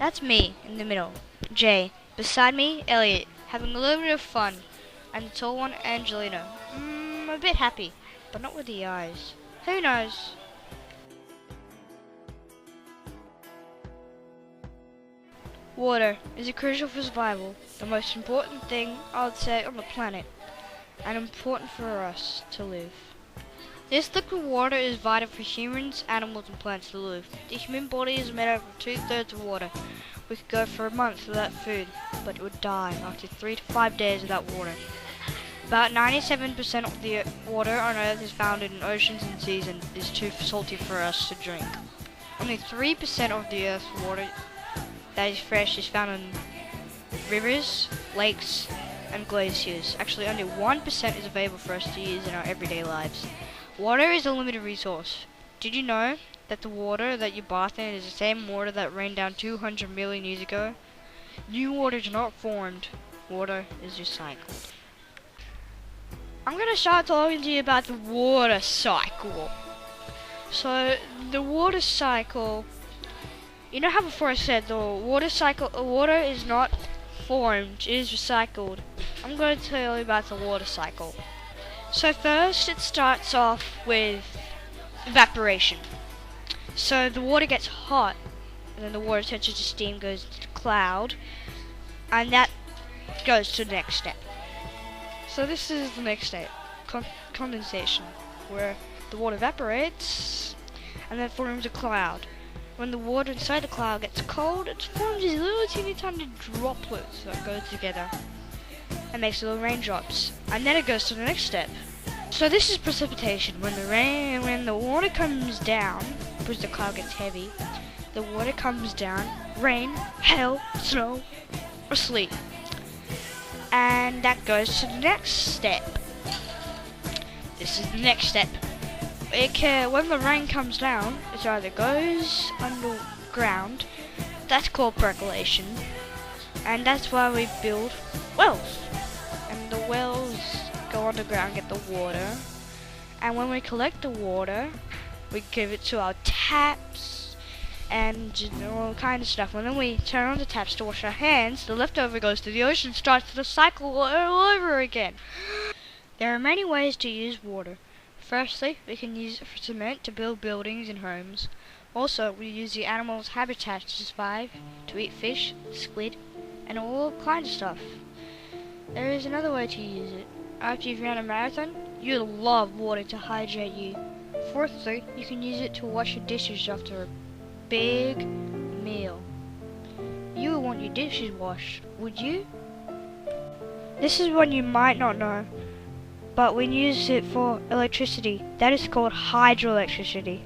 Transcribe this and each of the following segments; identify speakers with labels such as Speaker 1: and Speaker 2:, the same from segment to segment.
Speaker 1: That's me in the middle, Jay. Beside me, Elliot, having a little bit of fun. And the tall one, Angelina. A bit happy, but not with the eyes. Who knows? Water is crucial for survival, the most important thing I would say on the planet, and important for us to live. This liquid water is vital for humans, animals and plants to live. The human body is made up of 2/3 of water. We could go for a month without food, but it would die after 3 to 5 days without water. About 97% of the water on Earth is found in oceans and seas and is too salty for us to drink. Only 3% of the Earth's water that is fresh is found in rivers, lakes, and glaciers. Actually, only 1% is available for us to use in our everyday lives. Water is a limited resource. Did you know that the water that you bath in is the same water that rained down 200 million years ago? New water is not formed. Water is recycled. I'm going to start talking to you about the water cycle. So, the water cycle, you know how before I said the water cycle, water is not formed, it is recycled. I'm going to tell you about the water cycle. So first it starts off with evaporation. So the water gets hot, and then the water turns into steam, goes to the cloud, and that goes to the next step. So this is the next step, condensation, where the water evaporates and then forms a cloud. When the water inside the cloud gets cold, it forms these little teeny tiny droplets that go together and makes little raindrops. And then it goes to the next step. So this is precipitation. When the water comes down, because the cloud gets heavy, the water comes down, rain, hail, snow, or sleet. And that goes to the next step. This is the next step. When the rain comes down, it either goes underground, that's called percolation, and that's why we build wells. And the wells go underground, get the water, and when we collect the water, we give it to our taps, and all kind of stuff. And then we turn on the taps to wash our hands, the leftover goes to the ocean, starts the cycle all over again. There are many ways to use water. Firstly, we can use it for cement to build buildings and homes. Also, we use the animals' habitats to survive, to eat fish, squid, and all kinds of stuff. There is another way to use it. After you've run a marathon, you'll love water to hydrate you. Fourthly, you can use it to wash your dishes after a big meal. You would want your dishes washed, would you? This is one you might not know, but we use it for electricity. That is called hydroelectricity.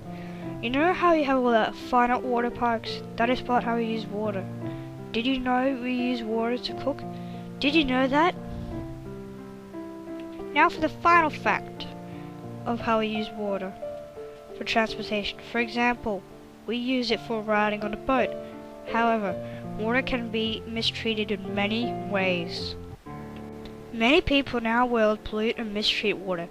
Speaker 1: You know how you have all that finite water parks? That is about how we use water. Did you know we use water to cook? Did you know that? Now for the final fact of how we use water for transportation. For example, we use it for riding on a boat. However, water can be mistreated in many ways. Many people in our world pollute and mistreat water.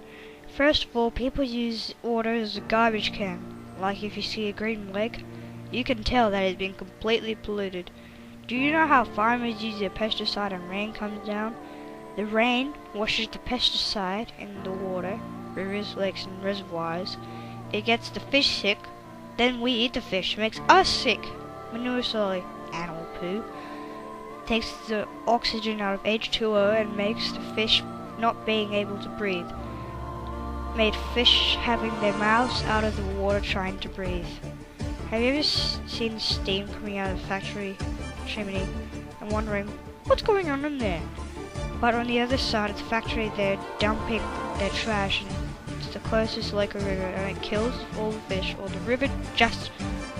Speaker 1: First of all, people use water as a garbage can. Like if you see a green leg, you can tell that it's been completely polluted. Do you know how farmers use their pesticide and rain comes down? The rain washes the pesticide in the water, rivers, lakes and reservoirs. It gets the fish sick, then we eat the fish, makes us sick. Manure soil, animal poo, takes the oxygen out of H2O and makes the fish not being able to breathe. Made fish having their mouths out of the water trying to breathe. Have you ever seen steam coming out of the factory chimney and wondering what's going on in there? But on the other side of the factory they're dumping their trash into the closest lake or river and it kills all the fish or the river just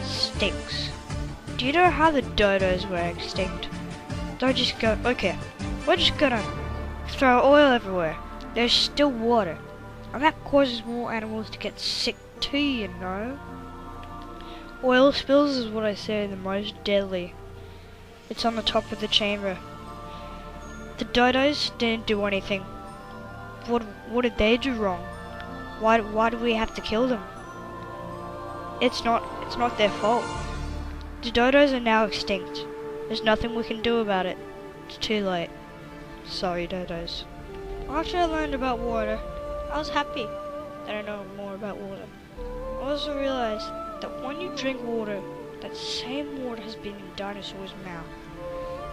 Speaker 1: stinks. Do you know how the dodos were extinct? Don't just go, okay, we're just gonna throw oil everywhere. There's still water. And that causes more animals to get sick too, you know. Oil spills is what I say the most deadly. It's on the top of the chamber. The dodos didn't do anything. What did they do wrong? Why do we have to kill them? It's not their fault. The dodos are now extinct. There's nothing we can do about it. It's too late. Sorry, Dodos. After I learned about water, I was happy that I know more about water. I also realized that when you drink water, that same water has been in dinosaurs' mouth.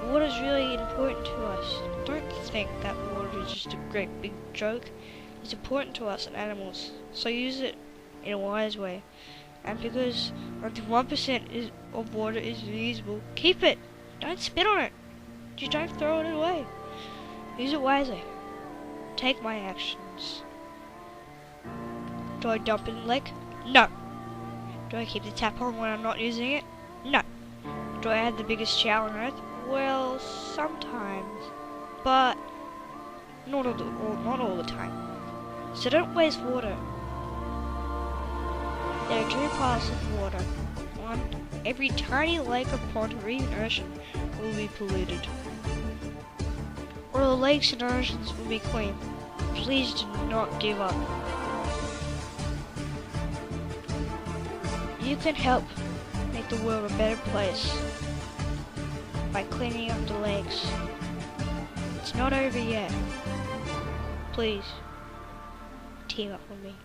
Speaker 1: Water is really important to us. Don't think that water is just a great big joke. It's important to us and animals, so use it in a wise way. And because only 1% of water is reusable, keep it. Don't spit on it. Just don't throw it away. Use it wisely. Take my actions. Do I dump it in the lake? No. Do I keep the tap on when I'm not using it? No. Do I have the biggest shower on earth? Well, sometimes. But not all the time. So don't waste water. There are two parts of water. One, every tiny lake or pond or even ocean will be polluted. Or the lakes and oceans will be clean. Please do not give up. You can help make the world a better place by cleaning up the lakes. It's not over yet. Please, team up with me.